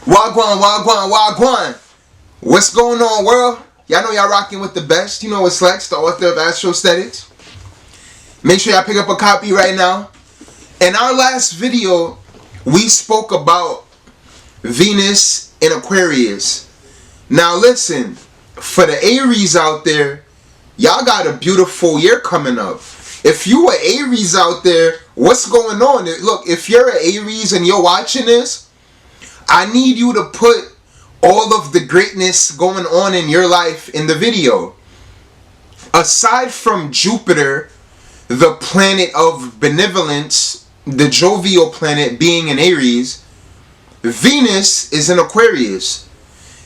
Wagwan, wagwan, wagwan. What's going on, world? Y'all know y'all rocking with the best. You know it's Lex, the author of Astrosthetics. Make sure y'all pick up a copy right now. In our last video, we spoke about Venus in Aquarius. Now listen, for the Aries out there, y'all got a beautiful year coming up. If you are Aries out there, what's going on? Look, if you're an Aries and you're watching this, I need you to put all of the greatness going on in your life in the video. Aside from Jupiter, the planet of benevolence, the jovial planet being in Aries, Venus is in Aquarius.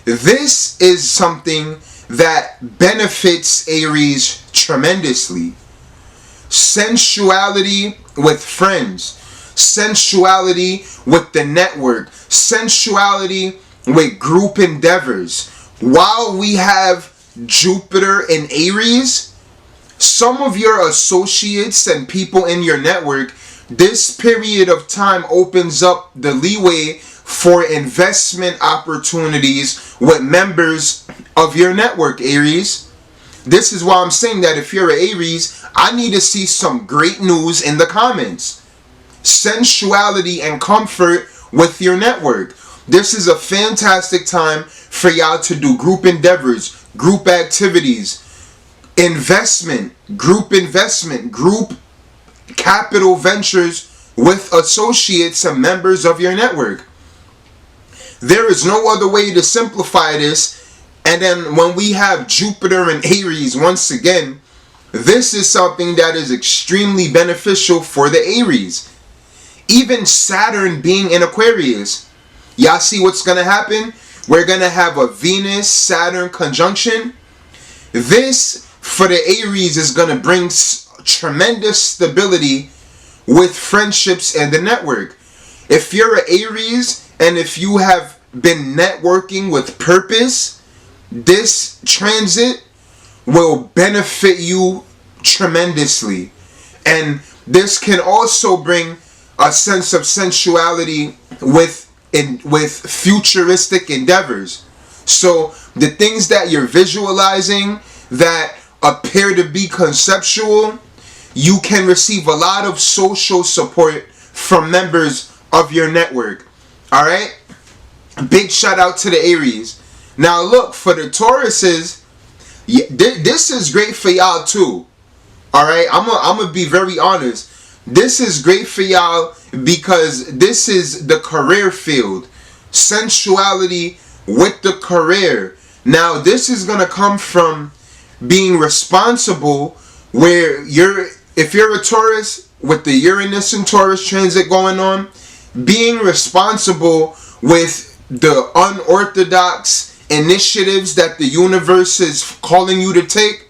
This is something that benefits Aries tremendously. Sensuality with friends, sensuality with the network, sensuality with group endeavors. While we have Jupiter in Aries, some of your associates and people in your network, this period of time opens up the leeway for investment opportunities with members of your network, Aries. This is why I'm saying that if you're an Aries, I need to see some great news in the comments. Sensuality and comfort with your network. This is a fantastic time for y'all to do group endeavors, group activities, investment, group capital ventures with associates and members of your network. There is no other way to simplify this. And then when we have Jupiter and Aries, once again, this is something that is extremely beneficial for the Aries. Even Saturn being in Aquarius, y'all see what's going to happen? We're going to have a Venus-Saturn conjunction. This, for the Aries, is going to bring tremendous stability with friendships and the network. If you're an Aries and if you have been networking with purpose, this transit will benefit you tremendously. And this can also bring a sense of sensuality with futuristic endeavors. So the things that you're visualizing that appear to be conceptual, you can receive a lot of social support from members of your network. Alright? Big shout out to the Aries. Now look, for the Tauruses, this is great for y'all too. Alright? I'm gonna be very honest. This is great for y'all because this is the career field. Sensuality with the career. Now this is going to come from being responsible where if you're a Taurus with the Uranus and Taurus transit going on, being responsible with the unorthodox initiatives that the universe is calling you to take,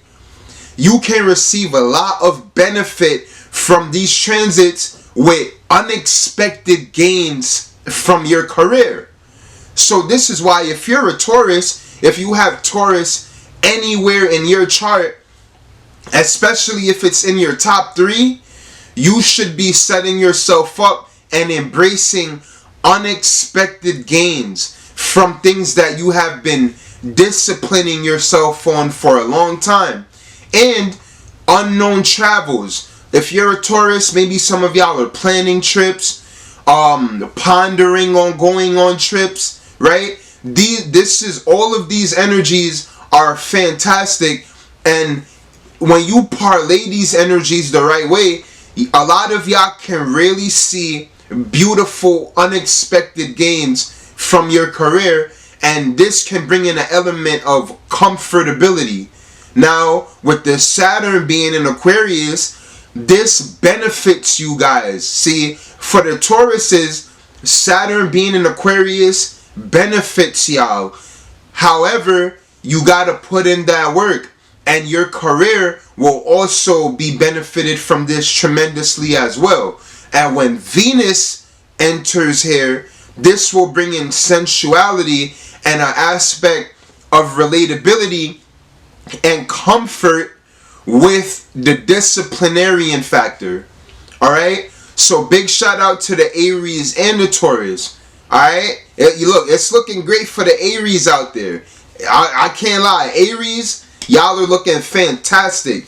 you can receive a lot of benefit from these transits with unexpected gains from your career. So this is why if you're a Taurus, if you have Taurus anywhere in your chart, especially if it's in your top 3, you should be setting yourself up and embracing unexpected gains from things that you have been disciplining yourself on for a long time. And unknown travels. If you're a Taurus, maybe some of y'all are planning trips, pondering on going on trips, right? All of these energies are fantastic, and when you parlay these energies the right way, a lot of y'all can really see beautiful, unexpected gains from your career, and this can bring in an element of comfortability. Now, with the Saturn being in Aquarius, this benefits you guys. See, for the Tauruses, Saturn being in Aquarius benefits y'all. However, you gotta put in that work, and your career will also be benefited from this tremendously as well. And when Venus enters here, this will bring in sensuality and an aspect of relatability and comfort with the disciplinarian factor. Alright? So big shout out to the Aries and the Taurus. Alright? Look, it's looking great for the Aries out there. I can't lie. Aries, y'all are looking fantastic.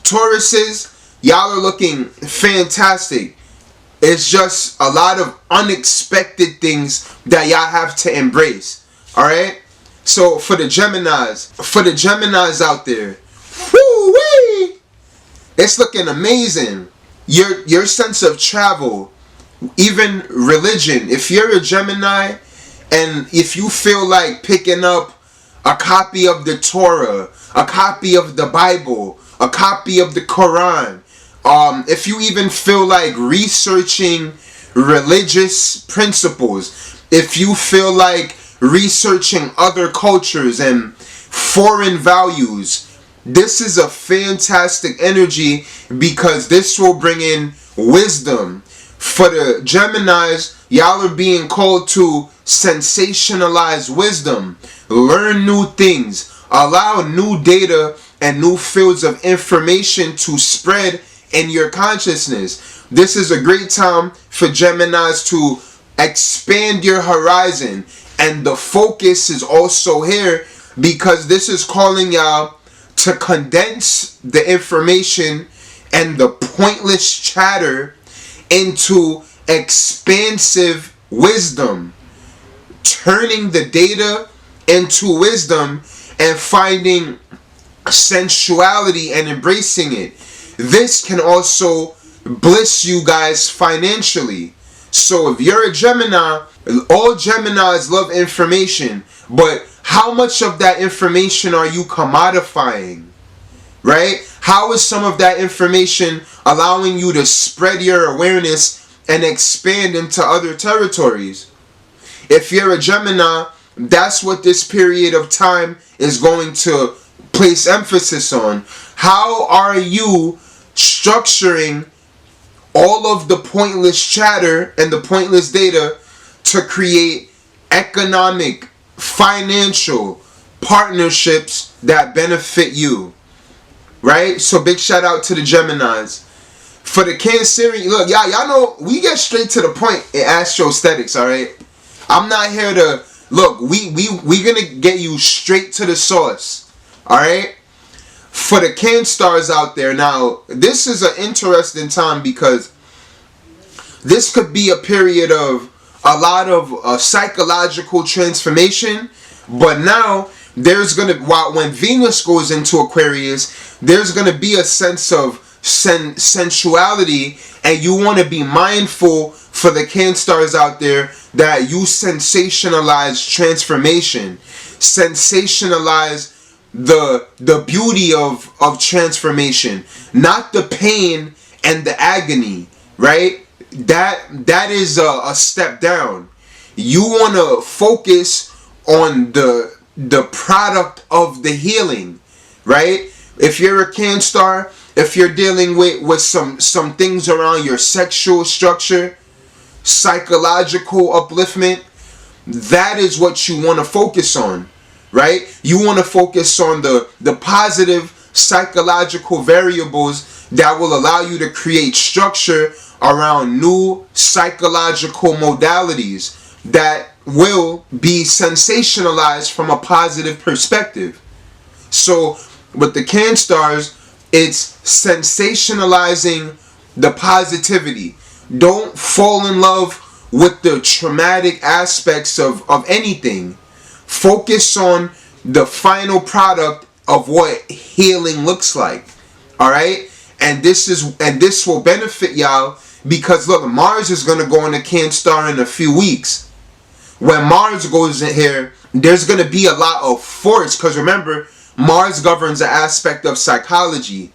Tauruses, y'all are looking fantastic. It's just a lot of unexpected things that y'all have to embrace. Alright? So for the Geminis out there, whoo-wee, it's looking amazing. Your sense of travel, even religion. If you're a Gemini and if you feel like picking up a copy of the Torah, a copy of the Bible, a copy of the Quran, if you even feel like researching religious principles, if you feel like researching other cultures and foreign values, this is a fantastic energy because this will bring in wisdom. For the Geminis, y'all are being called to sensationalize wisdom, learn new things, allow new data and new fields of information to spread in your consciousness. This is a great time for Geminis to expand your horizon, and the focus is also here because this is calling y'all to condense the information and the pointless chatter into expansive wisdom, turning the data into wisdom and finding sensuality and embracing it. This can also bliss you guys financially. So if you're a Gemini, all Geminis love information, but how much of that information are you commodifying? Right? How is some of that information allowing you to spread your awareness and expand into other territories? If you're a Gemini, that's what this period of time is going to place emphasis on. How are you structuring all of the pointless chatter and the pointless data to create economic, financial partnerships that benefit you? Right? So big shout out to the Geminis. For the Cancerian, look, y'all know we get straight to the point in astrosthetics, alright? I'm not here to look, we gonna get you straight to the source. Alright? For the Cancers out there, now this is an interesting time because this could be a period of a lot of psychological transformation, but now there's gonna, when Venus goes into Aquarius, there's gonna be a sense of sensuality, and you want to be mindful for the Cancers out there that you sensationalize transformation, sensationalize the beauty of transformation, not the pain and the agony, right? That is a step down. You want to focus on the product of the healing, right? If you're a Cancer, if you're dealing with some things around your sexual structure, psychological upliftment, that is what you want to focus on, right? You want to focus on the positive psychological variables that will allow you to create structure around new psychological modalities that will be sensationalized from a positive perspective. So with the Cancers, it's sensationalizing the positivity. Don't fall in love with the traumatic aspects of anything. Focus on the final product of what healing looks like. Alright? And this will benefit y'all because look, Mars is gonna go into Cancer in a few weeks. When Mars goes in here, there's gonna be a lot of force, because remember, Mars governs an aspect of psychology,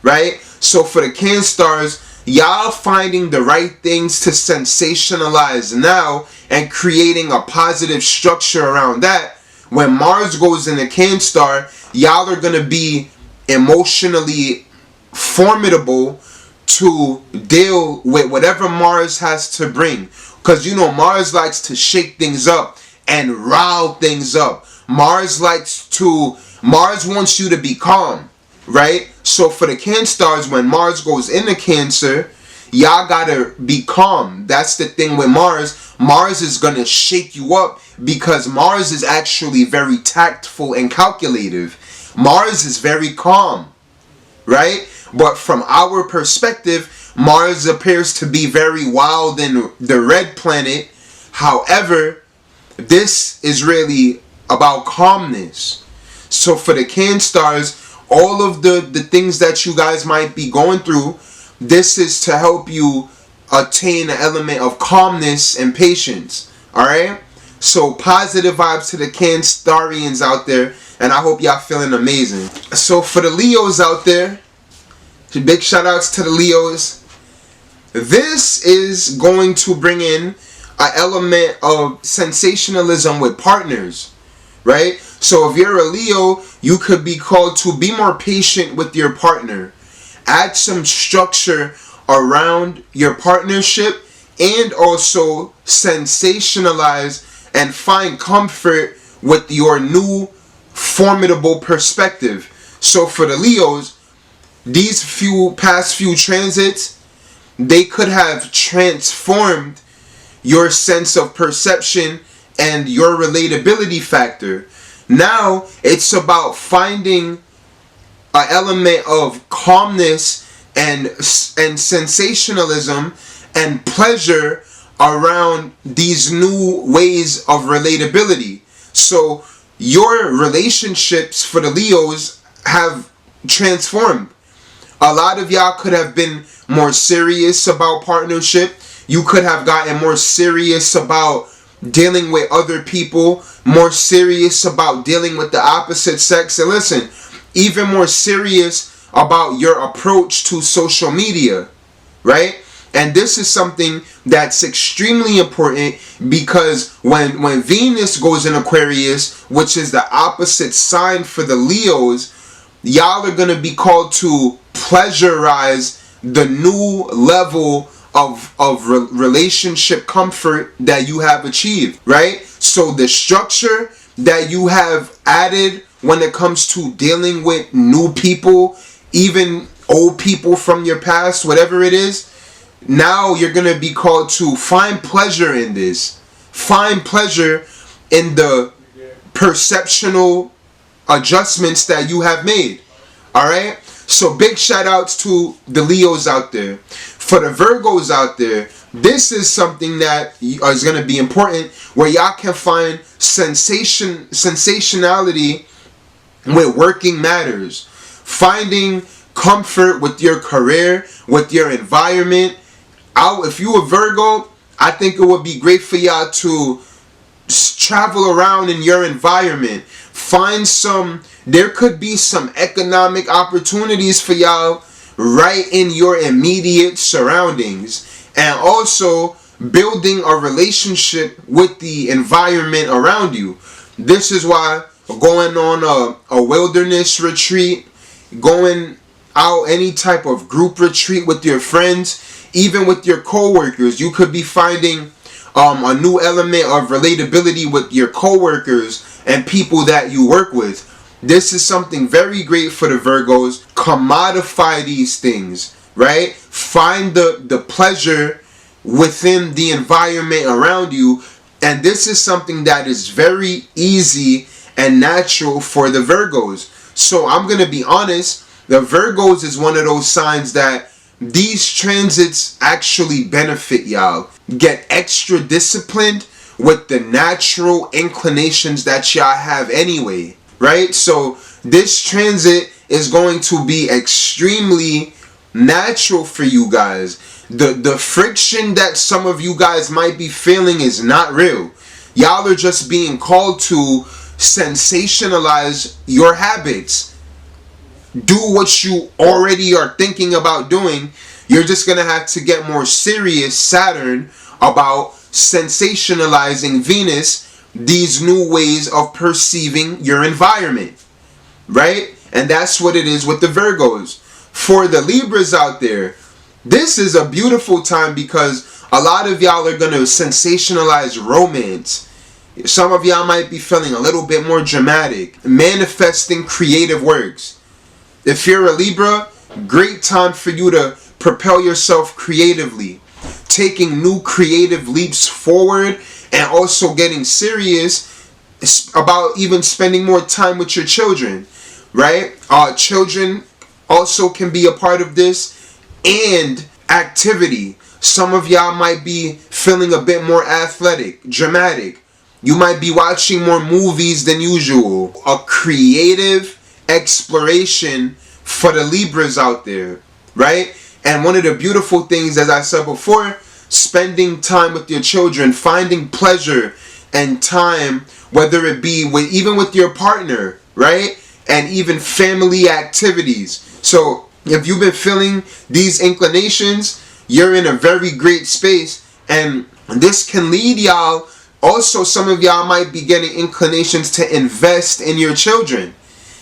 right? So for the Cancers, y'all finding the right things to sensationalize now and creating a positive structure around that. When Mars goes into Cancer, y'all are going to be emotionally formidable to deal with whatever Mars has to bring. Because you know, Mars likes to shake things up and rile things up. Mars wants you to be calm, right? So for the Cancers, when Mars goes into Cancer, y'all gotta be calm. That's the thing with Mars. Mars is gonna shake you up because Mars is actually very tactful and calculative. Mars is very calm, right? But from our perspective, Mars appears to be very wild and the red planet. However, this is really about calmness. So for the Cancers, all of the things that you guys might be going through, this is to help you attain an element of calmness and patience. Alright? So positive vibes to the Cancerians out there, and I hope y'all feeling amazing. So for the Leos out there, big shout outs to the Leos. This is going to bring in an element of sensationalism with partners, right? So if you're a Leo, you could be called to be more patient with your partner. Add some structure around your partnership, and also sensationalize and find comfort with your new formidable perspective. So for the Leos, these past few transits, they could have transformed your sense of perception and your relatability factor. Now it's about finding an element of calmness and sensationalism and pleasure around these new ways of relatability. So your relationships for the Leos have transformed. A lot of y'all could have been more serious about partnership. You could have gotten more serious about dealing with other people, more serious about dealing with the opposite sex, and listen, even more serious about your approach to social media, right? And this is something that's extremely important, because when Venus goes in Aquarius, which is the opposite sign for the Leos, y'all are going to be called to pleasurize the new level of relationship comfort that you have achieved, right? So the structure that you have added when it comes to dealing with new people, even old people from your past, whatever it is, now you're going to be called to find pleasure in this. Find pleasure in the perceptional adjustments that you have made. Alright? So big shout outs to the Leos out there. For the Virgos out there, this is something that is going to be important, where y'all can find sensationality with working matters. Finding comfort with your career, with your environment. If you a Virgo, I think it would be great for y'all to travel around in your environment. There could be some economic opportunities for y'all right in your immediate surroundings. And also building a relationship with the environment around you. This is why going on a wilderness retreat, going out any type of group retreat with your friends, even with your co-workers, you could be finding a new element of relatability with your co-workers and people that you work with. This is something very great for the Virgos. Commodify these things, right? Find the pleasure within the environment around you. And this is something that is very easy and natural for the Virgos. So I'm going to be honest, the Virgos is one of those signs that these transits actually benefit y'all. Get extra disciplined with the natural inclinations that y'all have anyway, right? So this transit is going to be extremely natural for you guys. The friction that some of you guys might be feeling is not real. Y'all are just being called to sensationalize your habits. Do what you already are thinking about doing. You're just going to have to get more serious, Saturn, about sensationalizing Venus, these new ways of perceiving your environment, right? And that's what it is with the Virgos. For the Libras out there, this is a beautiful time, because a lot of y'all are going to sensationalize romance. Some of y'all might be feeling a little bit more dramatic, manifesting creative works. If you're a Libra, great time for you to propel yourself creatively, taking new creative leaps forward, and also getting serious about even spending more time with your children, right? Children also can be a part of this, and activity. Some of y'all might be feeling a bit more athletic, dramatic. You might be watching more movies than usual. A creative exploration for the Libras out there, right? And one of the beautiful things, as I said before, spending time with your children, finding pleasure and time, whether it be even with your partner, right? And even family activities. So if you've been feeling these inclinations, you're in a very great space, and this can lead y'all. Also, some of y'all might be getting inclinations to invest in your children.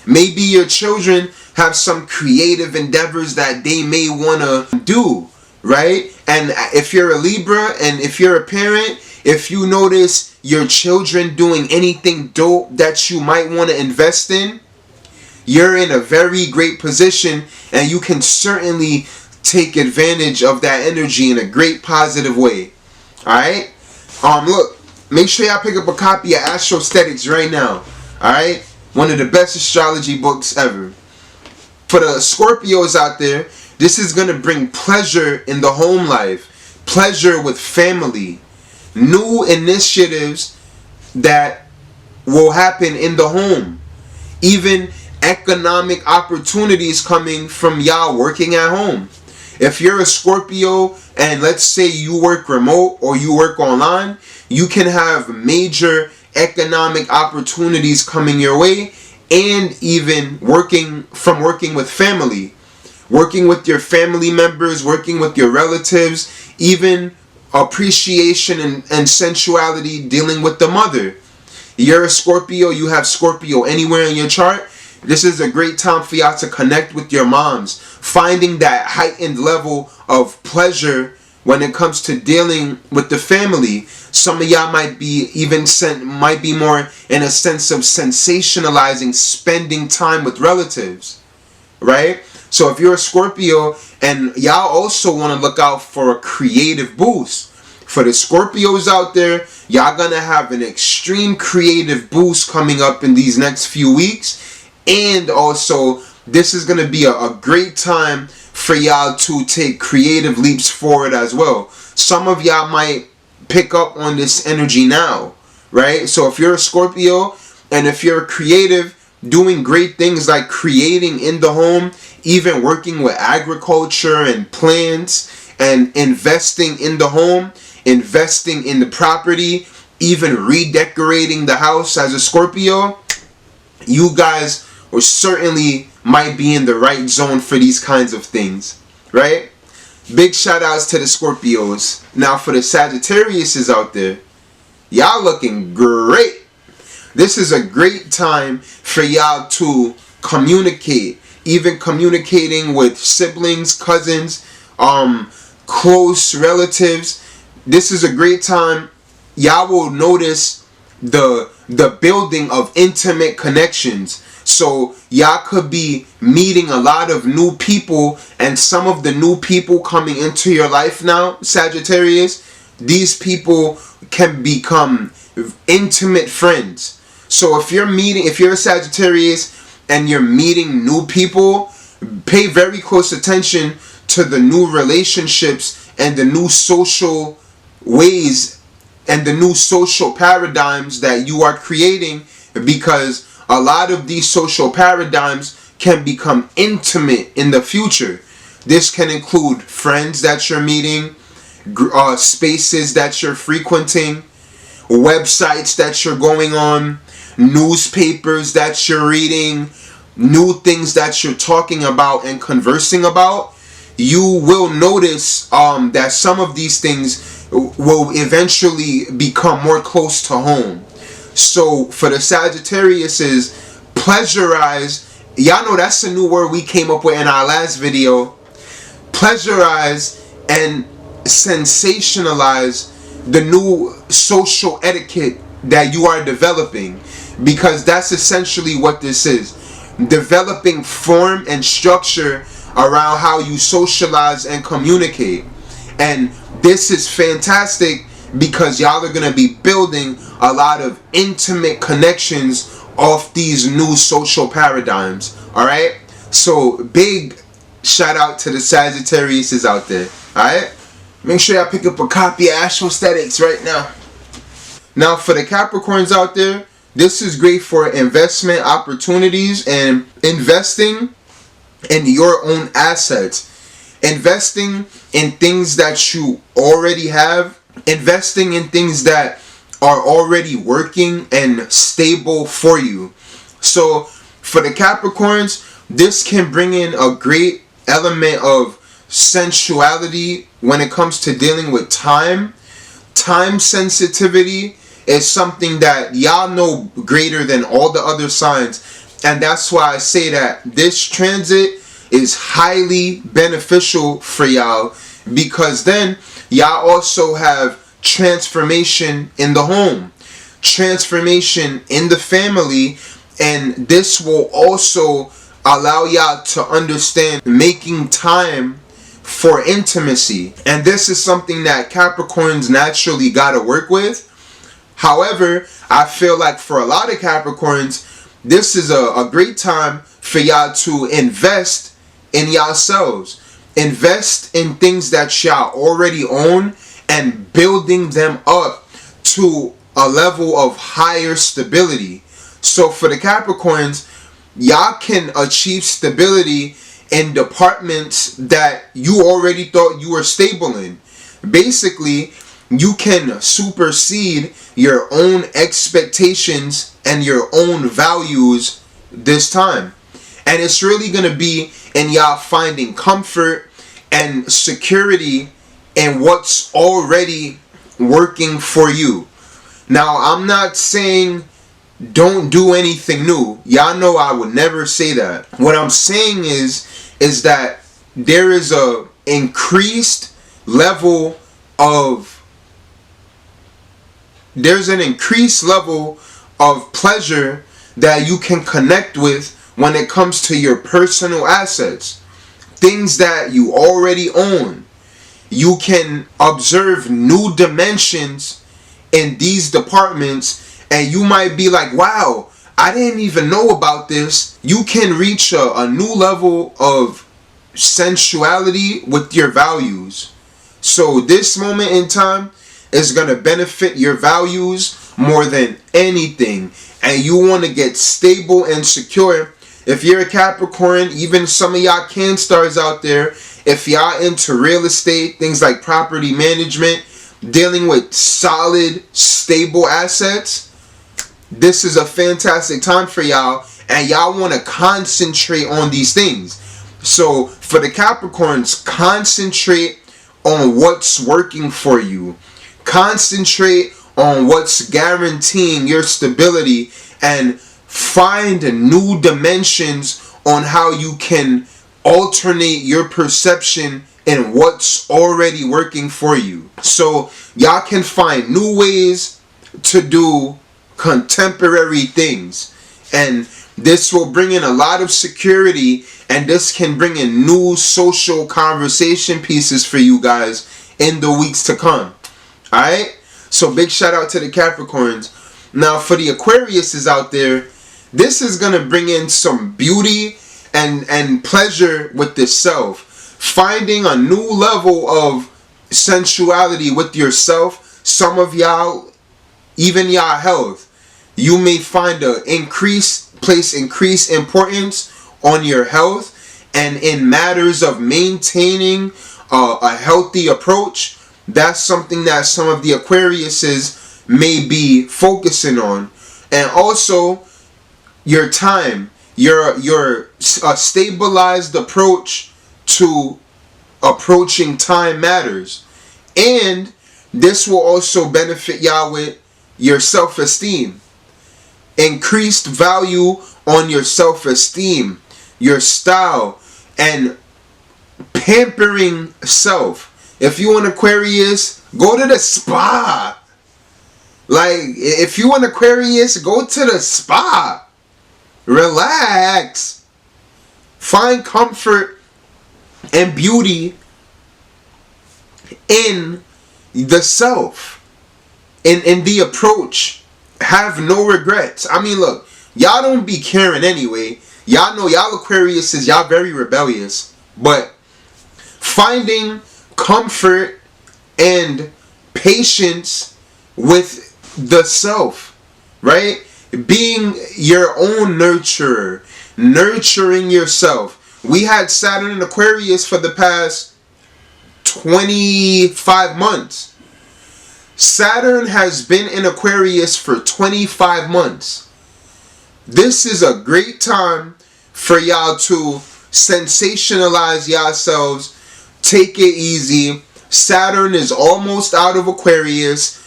Maybe your children have some creative endeavors that they may want to do, right? And if you're a Libra and if you're a parent, if you notice your children doing anything dope that you might want to invest in, you're in a very great position, and you can certainly take advantage of that energy in a great positive way. Alright? Look, make sure y'all pick up a copy of Astrosthetics right now. Alright? One of the best astrology books ever. For the Scorpios out there, this is going to bring pleasure in the home life, pleasure with family, new initiatives that will happen in the home, even economic opportunities coming from y'all working at home. If you're a Scorpio and let's say you work remote or you work online, you can have major economic opportunities coming your way, and even working with family, working with your family members, working with your relatives, even appreciation and sensuality dealing with the mother. You're a Scorpio, you have Scorpio anywhere in your chart. This is a great time for y'all to connect with your moms, finding that heightened level of pleasure when it comes to dealing with the family. Some of y'all might be more in a sense of sensationalizing spending time with relatives, right? So if you're a Scorpio and y'all also want to look out for a creative boost, for the Scorpios out there, y'all gonna have an extreme creative boost coming up in these next few weeks. And also, this is going to be a great time for y'all to take creative leaps forward as well. Some of y'all might pick up on this energy now, right? So if you're a Scorpio and if you're creative, doing great things like creating in the home, even working with agriculture and plants and investing in the home, investing in the property, even redecorating the house as a Scorpio, you guys or certainly might be in the right zone for these kinds of things, right? Big shout outs to the Scorpios. Now for the Sagittariuses out there, y'all looking great. This is a great time for y'all to communicate, even communicating with siblings, cousins, close relatives. This is a great time. Y'all will notice the building of intimate connections. So y'all could be meeting a lot of new people, and some of the new people coming into your life now, Sagittarius, these people can become intimate friends. So if you're a Sagittarius and you're meeting new people, pay very close attention to the new relationships and the new social ways and the new social paradigms that you are creating, because a lot of these social paradigms can become intimate in the future. This can include friends that you're meeting, spaces that you're frequenting, websites that you're going on, newspapers that you're reading, new things that you're talking about and conversing about. You will notice that some of these things will eventually become more close to home. So for the Sagittariuses, pleasurize. Y'all know that's a new word we came up with in our last video. Pleasurize and sensationalize the new social etiquette that you are developing, because that's essentially what this is. Developing form and structure around how you socialize and communicate. And this is fantastic because y'all are going to be building a lot of intimate connections off these new social paradigms. Alright? So big shout out to the Sagittarius out there. Alright? Make sure y'all pick up a copy of Astrosthetics right now. Now for the Capricorns out there, this is great for investment opportunities and investing in your own assets. Investing in things that you already have. Investing in things that are already working and stable for you. So for the Capricorns, this can bring in a great element of sensuality when it comes to dealing with time. Time sensitivity is something that y'all know greater than all the other signs, and that's why I say that this transit is highly beneficial for y'all, because then y'all also have transformation in the home, transformation in the family, and this will also allow y'all to understand making time for intimacy. And this is something that Capricorns naturally gotta work with. However, I feel like for a lot of Capricorns, this is a great time for y'all to invest in yourselves. Invest in things that y'all already own and building them up to a level of higher stability. So for the Capricorns, y'all can achieve stability in departments that you already thought you were stable in. Basically, you can supersede your own expectations and your own values this time. And it's really going to be in y'all finding comfort and security in what's already working for you. Now, I'm not saying don't do anything new. Y'all know I would never say that. What I'm saying is that there is a increased level of pleasure that you can connect with when it comes to your personal assets. Things that you already own. You can observe new dimensions in these departments, and you might be like, wow, I didn't even know about this. You can reach a new level of sensuality with your values. So this moment in time is going to benefit your values more than anything. And you want to get stable and secure. If you're a Capricorn, even some of y'all Canstars out there, if y'all into real estate, things like property management, dealing with solid, stable assets, this is a fantastic time for y'all, and y'all want to concentrate on these things. So for the Capricorns, concentrate on what's working for you. Concentrate on what's guaranteeing your stability, and find new dimensions on how you can alternate your perception in what's already working for you. So y'all can find new ways to do contemporary things, and this will bring in a lot of security, and this can bring in new social conversation pieces for you guys in the weeks to come. Alright? So big shout out to the Capricorns. Now for the Aquariuses out there, this is going to bring in some beauty and pleasure with the self. Finding a new level of sensuality with yourself. Some of y'all, even y'all health, you may find place increased importance on your health, and in matters of maintaining a healthy approach. That's something that some of the Aquariuses may be focusing on. And also your time, your stabilized approach to approaching time matters. And this will also benefit y'all with your self-esteem. Increased value on your self-esteem, your style, and pampering self. If you an Aquarius, go to the spa. Like, if you an Aquarius, go to the spa. Relax. Find comfort and beauty in the self, in the approach. Have no regrets. I mean, look, y'all don't be caring anyway. Y'all know y'all Aquariuses, y'all very rebellious. But finding comfort and patience with the self, right? Being your own nurturer, nurturing yourself. We had Saturn in Aquarius for the past 25 months. Saturn has been in Aquarius for 25 months. This is a great time for y'all to sensationalize yourselves. Take it easy. Saturn is almost out of Aquarius.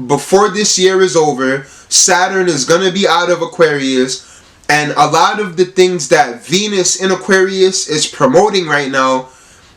Before this year is over, Saturn is going to be out of Aquarius. And a lot of the things that Venus in Aquarius is promoting right now,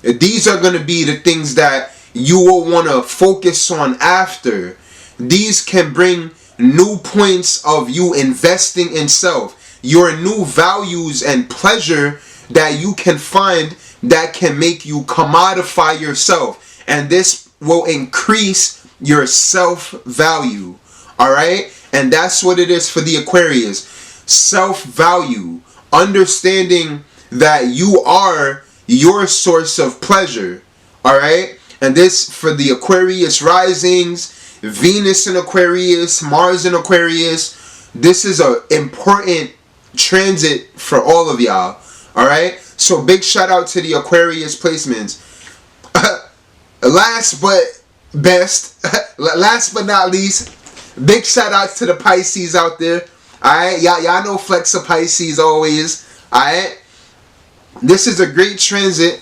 these are going to be the things that you will want to focus on after. These can bring new points of you investing in self, your new values and pleasure that you can find that can make you commodify yourself, and this will increase your self-value. All right, and that's what it is for the Aquarius. Self-value, understanding that you are your source of pleasure. All right. And this for the Aquarius risings, Venus in Aquarius, Mars in Aquarius. This is an important transit for all of y'all. Alright? So big shout out to the Aquarius placements. Last but not least, big shout out to the Pisces out there. Alright? Y'all know Flex of Pisces always. Alright? This is a great transit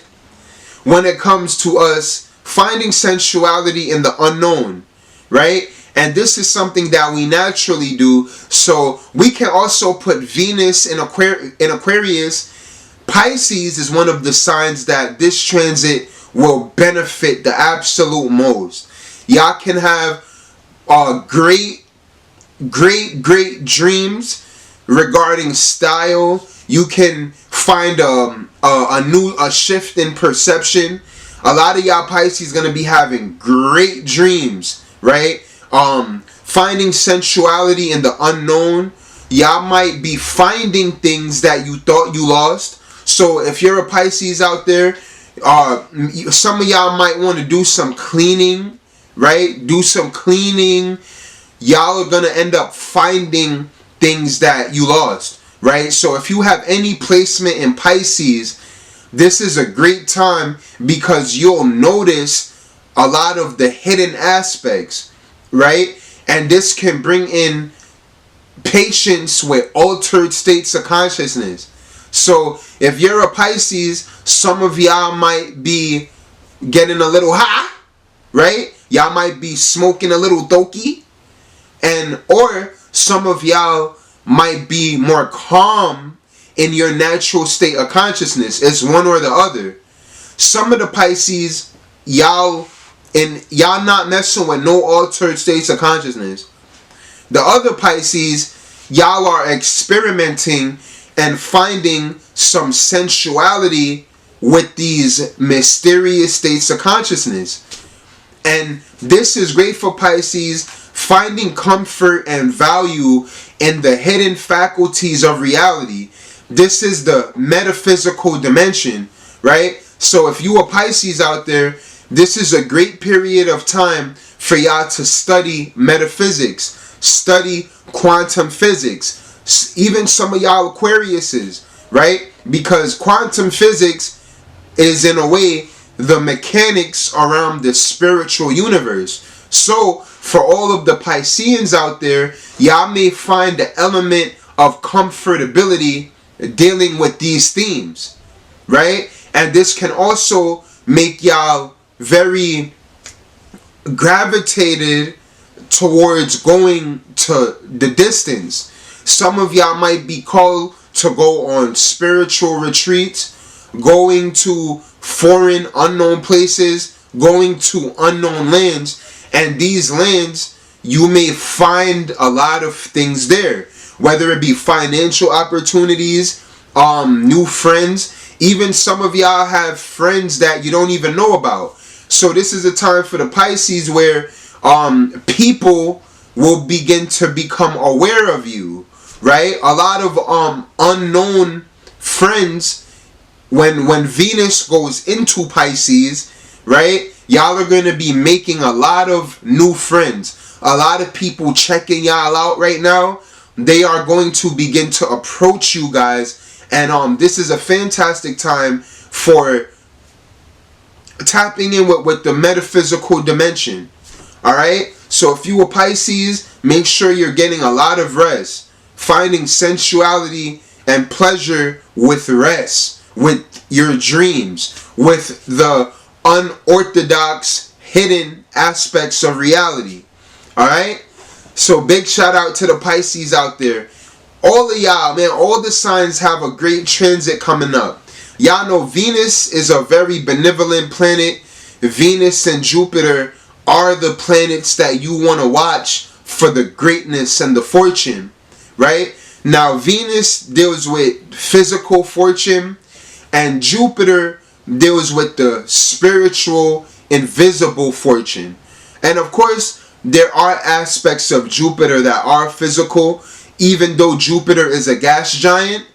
when it comes to us finding sensuality in the unknown, right? And this is something that we naturally do. So we can also put Venus in Aquarius. Pisces is one of the signs that this transit will benefit the absolute most. Y'all can have great dreams regarding style. You can find a shift in perception. A lot of y'all Pisces going to be having great dreams, right? Finding sensuality in the unknown. Y'all might be finding things that you thought you lost. So if you're a Pisces out there, some of y'all might want to do some cleaning, right? Do some cleaning. Y'all are going to end up finding things that you lost, right? So if you have any placement in Pisces, this is a great time because you'll notice a lot of the hidden aspects, right? And this can bring in patience with altered states of consciousness. So if you're a Pisces, some of y'all might be getting a little high, right? Y'all might be smoking a little doki. Or some of y'all might be more calm in your natural state of consciousness. It's one or the other. Some of the Pisces, y'all not messing with no altered states of consciousness. The other Pisces, y'all are experimenting and finding some sensuality with these mysterious states of consciousness. And this is great for Pisces, finding comfort and value in the hidden faculties of reality. This is the metaphysical dimension, right? So if you are Pisces out there, this is a great period of time for y'all to study metaphysics, study quantum physics, even some of y'all Aquariuses, right? Because quantum physics is in a way the mechanics around the spiritual universe. So for all of the Pisceans out there, y'all may find the element of comfortability dealing with these themes, right? And this can also make y'all very gravitated towards going to the distance. Some of y'all might be called to go on spiritual retreats, going to foreign unknown places, going to unknown lands, and these lands you may find a lot of things there, whether it be financial opportunities, new friends. Even some of y'all have friends that you don't even know about. So this is a time for the Pisces where people will begin to become aware of you, right? A lot of unknown friends, when Venus goes into Pisces, right? Y'all are going to be making a lot of new friends. A lot of people checking y'all out right now. They are going to begin to approach you guys. And this is a fantastic time for tapping in with the metaphysical dimension. Alright? So if you were Pisces, make sure you're getting a lot of rest. Finding sensuality and pleasure with rest. With your dreams. With the unorthodox, hidden aspects of reality. Alright? So big shout out to the Pisces out there. All of y'all, man, all the signs have a great transit coming up. Y'all know Venus is a very benevolent planet. Venus and Jupiter are the planets that you want to watch for the greatness and the fortune, right? Now, Venus deals with physical fortune, and Jupiter deals with the spiritual, invisible fortune. And of course, there are aspects of Jupiter that are physical, even though Jupiter is a gas giant.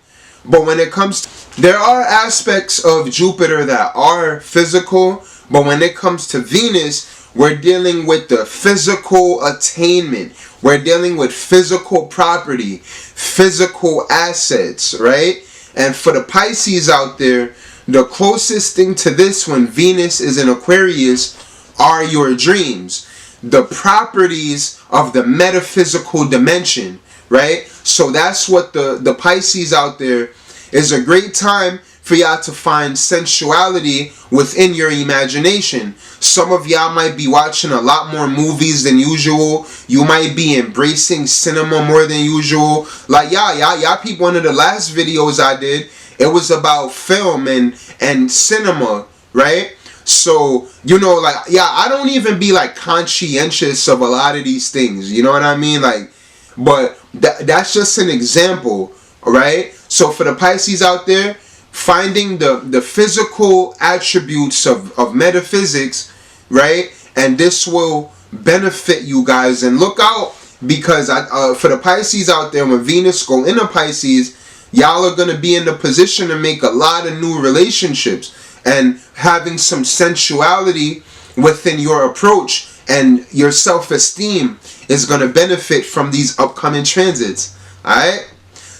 But when it comes to, there are aspects of Jupiter that are physical, but when it comes to Venus, we're dealing with the physical attainment. We're dealing with physical property, physical assets, right? And for the Pisces out there, the closest thing to this when Venus is in Aquarius are your dreams. The properties of the metaphysical dimension, right? So that's what the Pisces out there is a great time for y'all to find sensuality within your imagination. Some of y'all might be watching a lot more movies than usual. You might be embracing cinema more than usual. Like y'all peep one of the last videos I did. It was about film and cinema, right? So, you know, like, yeah, I don't even be like conscientious of a lot of these things. You know what I mean? Like, but that's just an example, right? So for the Pisces out there, finding the physical attributes of metaphysics, right? And this will benefit you guys. And look out, because for the Pisces out there, when Venus go into Pisces, y'all are going to be in the position to make a lot of new relationships and having some sensuality within your approach, and your self-esteem is going to benefit from these upcoming transits. Alright?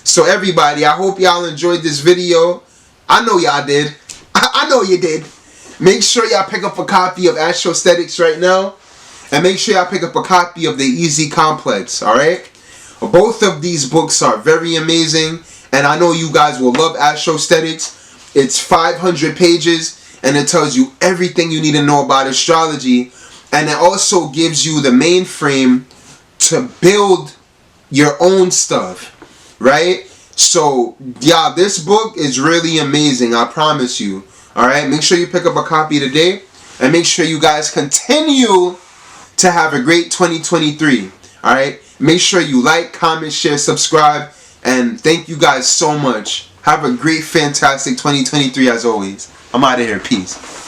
So everybody, I hope y'all enjoyed this video. I know y'all did. I know you did. Make sure y'all pick up a copy of Astrosthetics right now. And make sure y'all pick up a copy of the Easy Complex. Alright? Both of these books are very amazing. And I know you guys will love Astrosthetics. It's 500 pages. And it tells you everything you need to know about astrology. And it also gives you the mainframe to build your own stuff. Right? So, yeah, this book is really amazing. I promise you. Alright? Make sure you pick up a copy today. And make sure you guys continue to have a great 2023. Alright? Make sure you like, comment, share, subscribe. And thank you guys so much. Have a great, fantastic 2023 as always. I'm out of here. Peace.